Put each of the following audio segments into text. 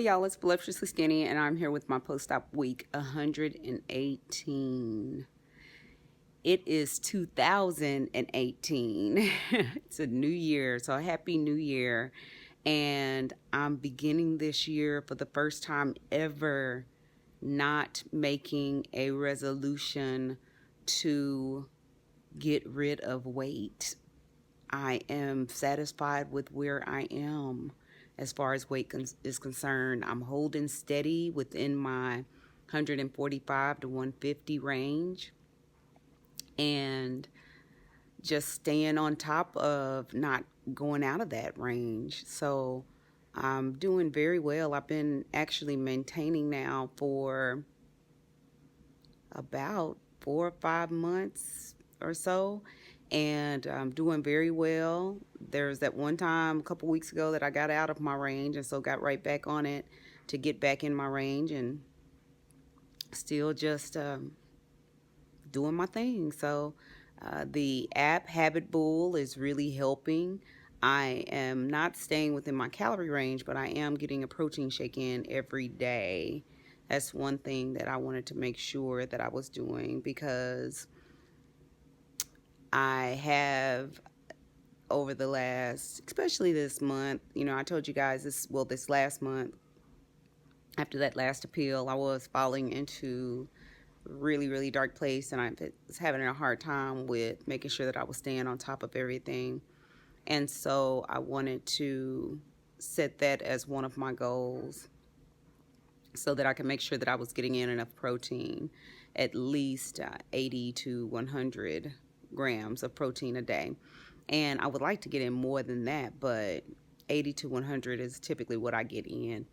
Hey y'all, it's Voluptuously Skinny, and I'm here with my post-op week 118. It is 2018. It's a new year, so happy new year. And I'm beginning this year for the first time ever not making a resolution to get rid of weight. I am satisfied with where I am as far as weight is concerned. I'm holding steady within my 145 to 150 range and just staying on top of not going out of that range. So I'm doing very well. I've been actually maintaining now for about 4 or 5 months or so, and I'm doing very well. There's that one time a couple weeks ago that I got out of my range, and so got right back on it to get back in my range, and still just doing my thing. So the app Habit Bull is really helping. I am not staying within my calorie range, but I am getting a protein shake in every day. That's one thing that I wanted to make sure that I was doing, because I have, over the last, especially this month, I told you guys this last month, after that last appeal, I was falling into really, really dark place, and I was having a hard time with making sure that I was staying on top of everything. And so I wanted to set that as one of my goals so that I can make sure that I was getting in enough protein, at least 80 to 100 grams of protein a day. And I would like to get in more than that, but 80 to 100 is typically what I get in.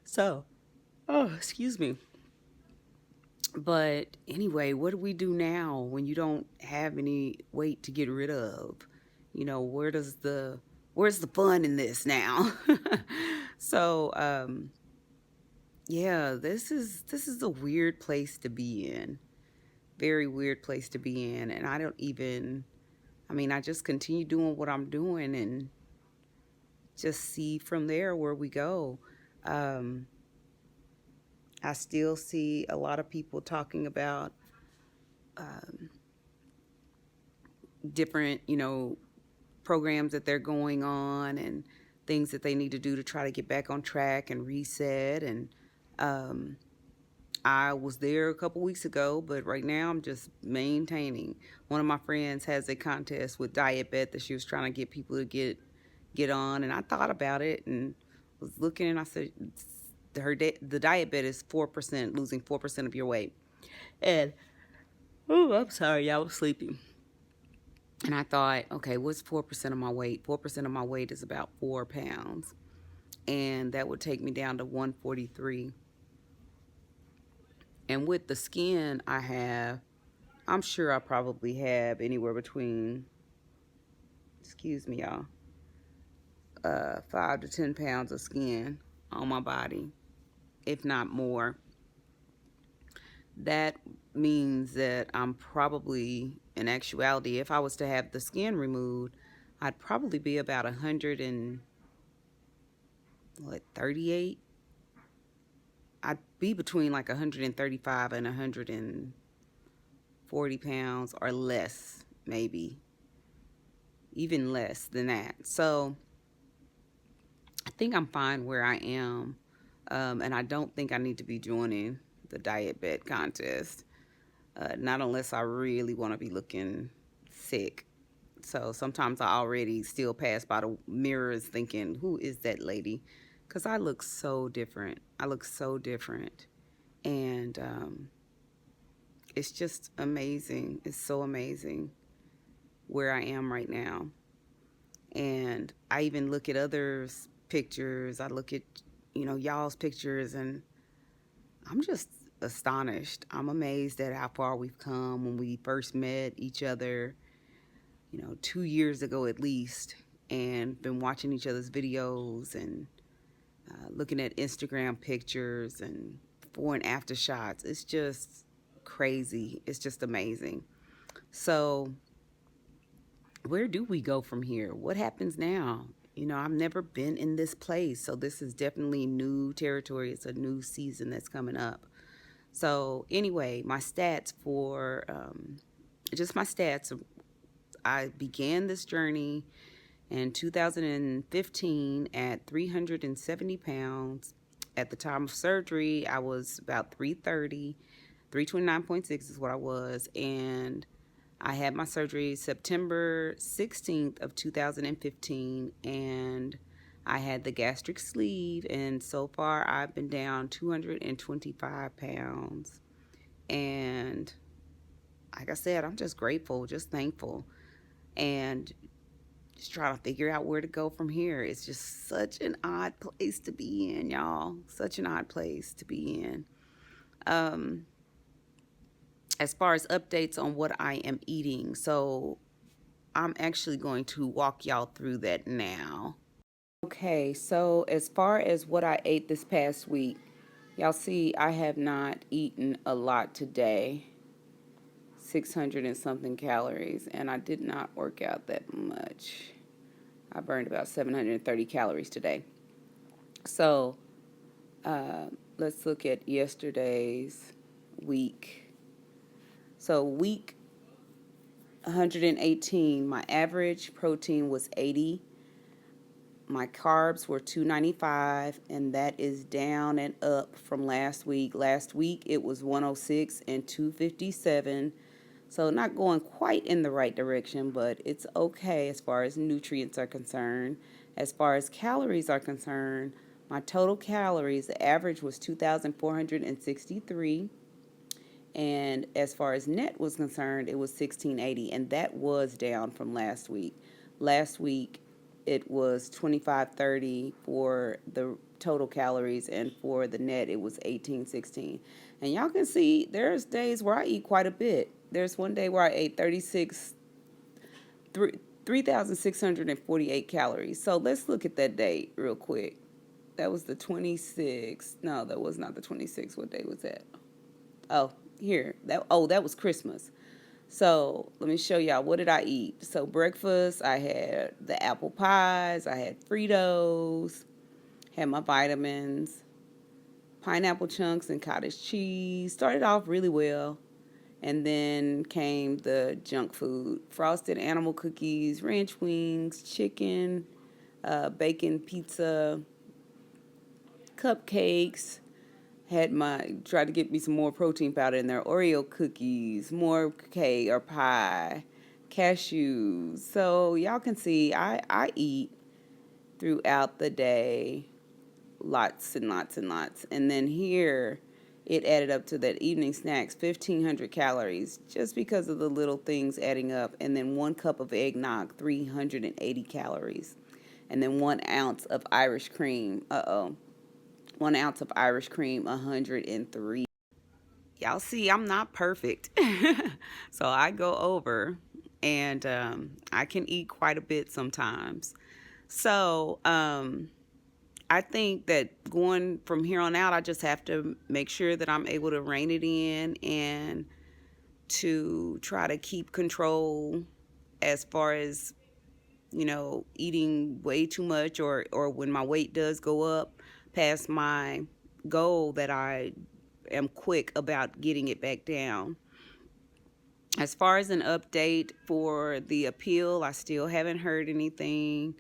So, excuse me. But anyway, what do we do now when you don't have any weight to get rid of? Where's the fun in this now? So, yeah, this is a weird place to be in. Very weird place to be in. And I just continue doing what I'm doing and just see from there where we go. I still see a lot of people talking about different, programs that they're going on and things that they need to do to try to get back on track and reset. And I was there a couple weeks ago, but right now I'm just maintaining. One of my friends has a contest with Diet Bet that she was trying to get people to get on, and I thought about it and was looking, and I said the Diet Bet is 4%, losing 4% of your weight. And I'm sorry, y'all, was sleepy. And I thought, okay, what's 4% of my weight? 4% of my weight is about 4 pounds. And that would take me down to 143. And with the skin I have, I'm sure I probably have anywhere between, excuse me, y'all, 5 to 10 pounds of skin on my body, if not more. That means that I'm probably, in actuality, if I was to have the skin removed, I'd probably be about 138. I'd be between like 135 and 140 pounds or less, maybe even less than that. So I think I'm fine where I am, and I don't think I need to be joining the Diet Bet contest, not unless I really want to be looking sick. So sometimes I already still pass by the mirrors thinking, who is that lady? Because I look so different. And it's just amazing. It's so amazing where I am right now. And I even look at others' pictures. I look at, y'all's pictures, and I'm just astonished. I'm amazed at how far we've come. When we first met each other, 2 years ago at least, and been watching each other's videos and looking at Instagram pictures and before and after shots. It's just crazy. It's just amazing. So where do we go from here? What happens now? I've never been in this place. So this is definitely new territory. It's a new season that's coming up. So anyway, my stats for just my stats. I began this journey in 2015 at 370 pounds. At the time of surgery, I was about 330. 329.6 is what I was. And I had my surgery September 16th of 2015. And I had the gastric sleeve. And so far, I've been down 225 pounds. And like I said, I'm just grateful, just thankful. And just trying to figure out where to go from here. It's just such an odd place to be in, y'all. Such an odd place to be in. As far as updates on what I am eating, so I'm actually going to walk y'all through that now. Okay, so as far as what I ate this past week, y'all see I have not eaten a lot today. 600 and something calories, and I did not work out that much. I burned about 730 calories today. So let's look at yesterday's week. So week 118, my average protein was 80. My carbs were 295, and that is down and up from last week. Last week it was 106 and 257. So not going quite in the right direction, but it's okay as far as nutrients are concerned. As far as calories are concerned, my total calories, the average was 2,463. And as far as net was concerned, it was 1,680, and that was down from last week. Last week, it was 2,530 for the total calories, and for the net, it was 1,816. And y'all can see there's days where I eat quite a bit. There's one day where I ate 3,648 calories. So let's look at that date real quick. That was the 26th. No, that was not the 26th. What day was that? Oh, here. That was Christmas. So let me show y'all, what did I eat? So breakfast, I had the apple pies, I had Fritos, had my vitamins, pineapple chunks and cottage cheese. Started off really well. And then came the junk food: frosted animal cookies, ranch wings, chicken, bacon pizza, cupcakes. Tried to get me some more protein powder in there. Oreo cookies, more cake or pie, cashews. So y'all can see I eat throughout the day, lots and lots and lots. And then here, it added up to that evening snacks, 1,500 calories, just because of the little things adding up. And then 1 cup of eggnog, 380 calories. And then 1 ounce of Irish cream. 1 ounce of Irish cream, 103. Y'all see, I'm not perfect. So I go over, and I can eat quite a bit sometimes. So I think that going from here on out, I just have to make sure that I'm able to rein it in and to try to keep control as far as, eating way too much, or when my weight does go up past my goal, that I am quick about getting it back down. As far as an update for the appeal, I still haven't heard anything.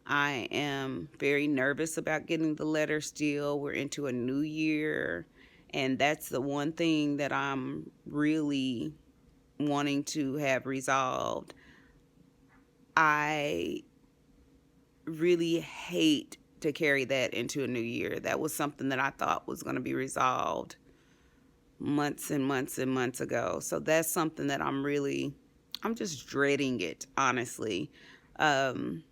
I am very nervous about getting the letter still. We're into a new year, and that's the one thing that I'm really wanting to have resolved. I really hate to carry that into a new year. That was something that I thought was going to be resolved months and months and months ago. So that's something that I'm just dreading it, honestly. When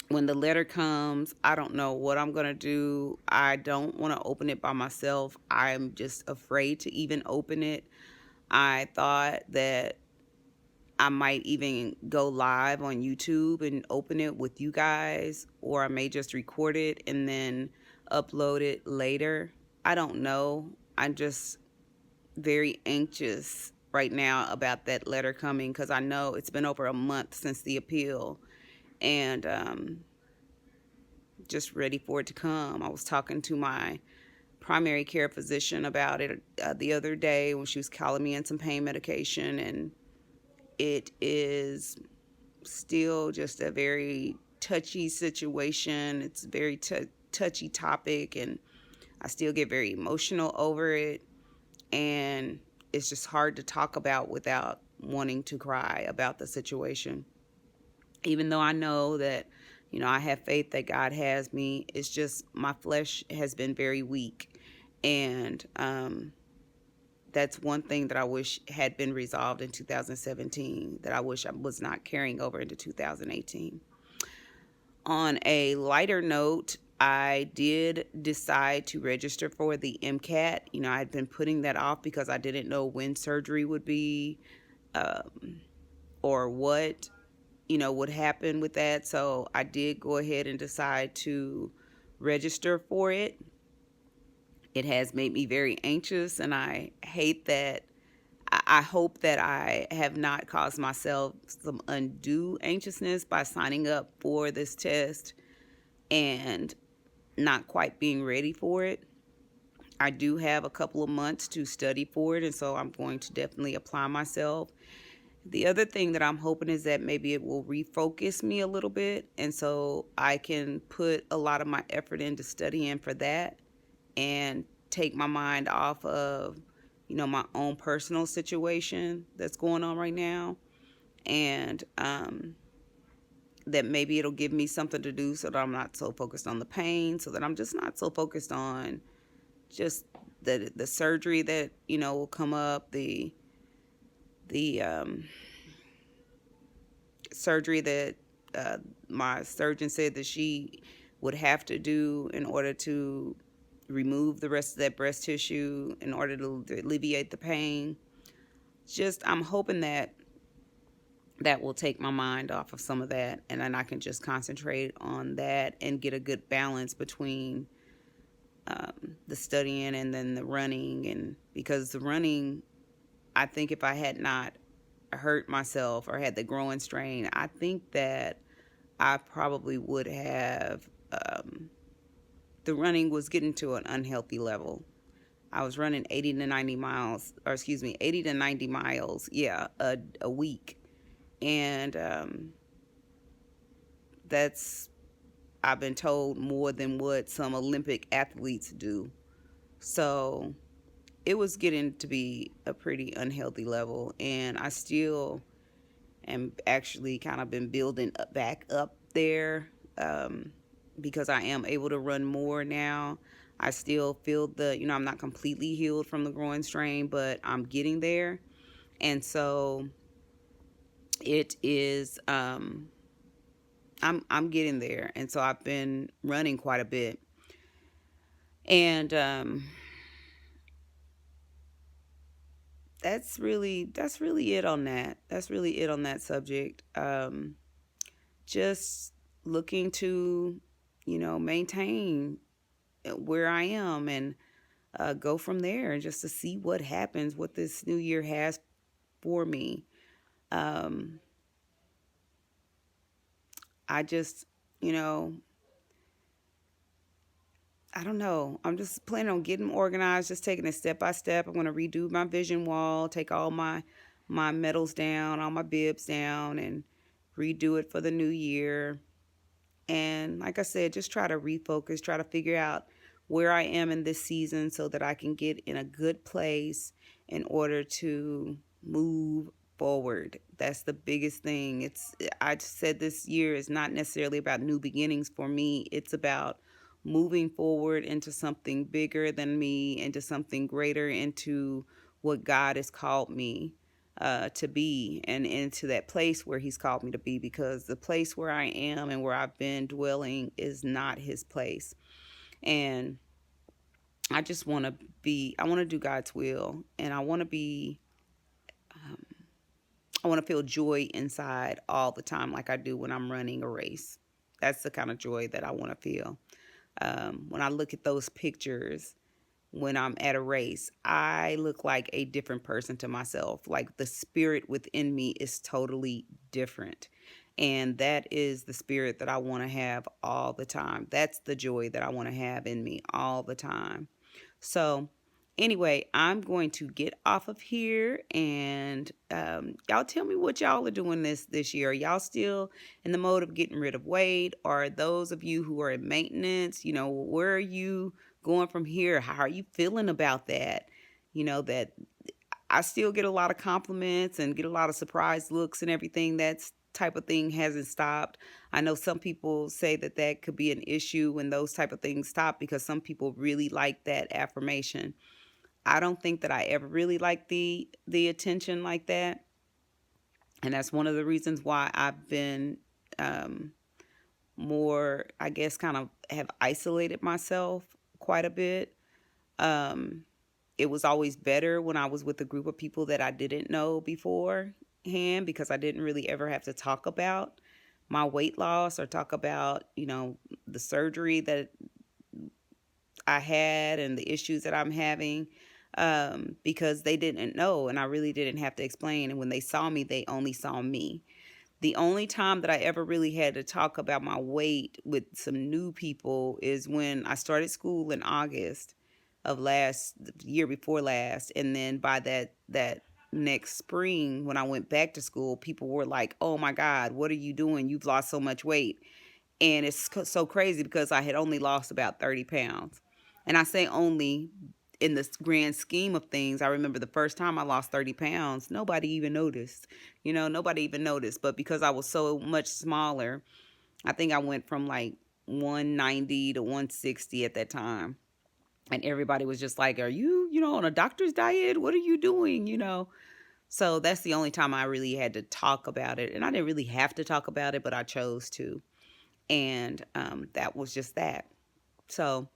the letter comes, I don't know what I'm going to do. I don't want to open it by myself. I'm just afraid to even open it. I thought that I might even go live on YouTube and open it with you guys, or I may just record it and then upload it later. I don't know. I'm just very anxious right now about that letter coming, because I know it's been over a month since the appeal. And just ready for it to come. I was talking to my primary care physician about it the other day when she was calling me in some pain medication, and it is still just a very touchy situation. It's a very touchy topic, and I still get very emotional over it. And it's just hard to talk about without wanting to cry about the situation. Even though I know that, I have faith that God has me, it's just my flesh has been very weak. And that's one thing that I wish had been resolved in 2017, that I wish I was not carrying over into 2018. On a lighter note, I did decide to register for the MCAT. I had been putting that off because I didn't know when surgery would be, or what, would happen with that. So I did go ahead and decide to register for it. It has made me very anxious, and I hate that. I hope that I have not caused myself some undue anxiousness by signing up for this test and not quite being ready for it. I do have a couple of months to study for it, and so I'm going to definitely apply myself. The other thing that I'm hoping is that maybe it will refocus me a little bit, and so I can put a lot of my effort into studying for that and take my mind off of, my own personal situation that's going on right now. And that maybe it'll give me something to do so that I'm not so focused on the pain, so that I'm just not so focused on just the surgery that, will come up, the surgery that my surgeon said that she would have to do in order to remove the rest of that breast tissue in order to alleviate the pain. Just, I'm hoping that that will take my mind off of some of that, and then I can just concentrate on that and get a good balance between the studying and then the running. And because the running, I think if I had not hurt myself or had the growing strain, I think that I probably would have, the running was getting to an unhealthy level. I was running 80 to 90 miles, or excuse me, 80 to 90 miles, a week. And that's, I've been told, more than what some Olympic athletes do. So it was getting to be a pretty unhealthy level. And I still am actually kind of been building back up there, because I am able to run more now. I still feel I'm not completely healed from the groin strain, but I'm getting there. And so it is, I'm getting there. And so I've been running quite a bit. And that's really it on that. That's really it on that subject. Just looking to, maintain where I am, and go from there, and just to see what happens, what this new year has for me. Um, I just, you know, I don't know. I'm just planning on getting organized, just taking it step by step. I'm going to redo my vision wall, take all my medals down, all my bibs down, and redo it for the new year. And like I said, just try to refocus, try to figure out where I am in this season so that I can get in a good place in order to move forward. That's the biggest thing. I said this year is not necessarily about new beginnings for me. It's about moving forward into something bigger than me, into something greater, into what God has called me to be, and into that place where he's called me to be, because the place where I am and where I've been dwelling is not his place. And I just want to I want to do God's will, and I want to I want to feel joy inside all the time, like I do when I'm running a race. That's the kind of joy that I want to feel. When I look at those pictures when I'm at a race, I look like a different person to myself. Like the spirit within me is totally different. And that is the spirit that I want to have all the time. That's the joy that I want to have in me all the time. So, anyway, I'm going to get off of here, and y'all tell me what y'all are doing this year. Are y'all still in the mode of getting rid of weight? Or those of you who are in maintenance, where are you going from here? How are you feeling about that? That I still get a lot of compliments and get a lot of surprise looks and everything. That's type of thing hasn't stopped. I know some people say that could be an issue when those type of things stop, because some people really like that affirmation. I don't think that I ever really liked the attention like that. And that's one of the reasons why I've been more, I guess, kind of have isolated myself quite a bit. It was always better when I was with a group of people that I didn't know beforehand, because I didn't really ever have to talk about my weight loss or talk about, the surgery that I had and the issues that I'm having, because they didn't know and I really didn't have to explain. And when they saw me, they only saw me. The only time that I ever really had to talk about my weight with some new people is when I started school in August of year before last. And then by that next spring, when I went back to school, people were like, "Oh my God, what are you doing? You've lost so much weight." And it's so crazy because I had only lost about 30 pounds. And I say only in the grand scheme of things. I remember the first time I lost 30 pounds, nobody even noticed. Nobody even noticed. But because I was so much smaller, I think I went from like 190 to 160 at that time. And everybody was just like, "Are you, on a doctor's diet? What are you doing?" So that's the only time I really had to talk about it. And I didn't really have to talk about it, but I chose to. And that was just that. So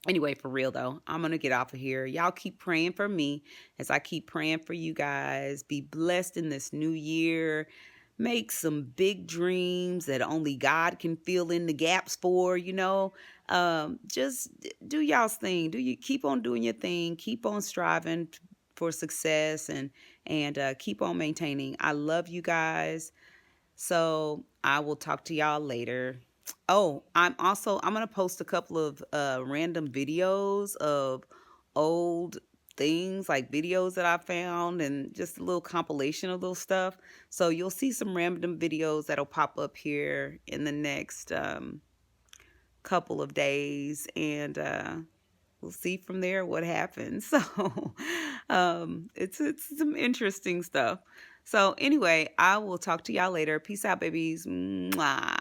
anyway, for real though, I'm going to get off of here. Y'all keep praying for me as I keep praying for you guys. Be blessed in this new year. Make some big dreams that only God can fill in the gaps for, just do y'all's thing. You keep on doing your thing. Keep on striving for success, and keep on maintaining. I love you guys. So I will talk to y'all later. Oh, I'm going to post a couple of random videos of old things, like videos that I found, and just a little compilation of those stuff. So you'll see some random videos that'll pop up here in the next couple of days, and we'll see from there what happens. So it's some interesting stuff. So anyway, I will talk to y'all later. Peace out, babies. Mwah.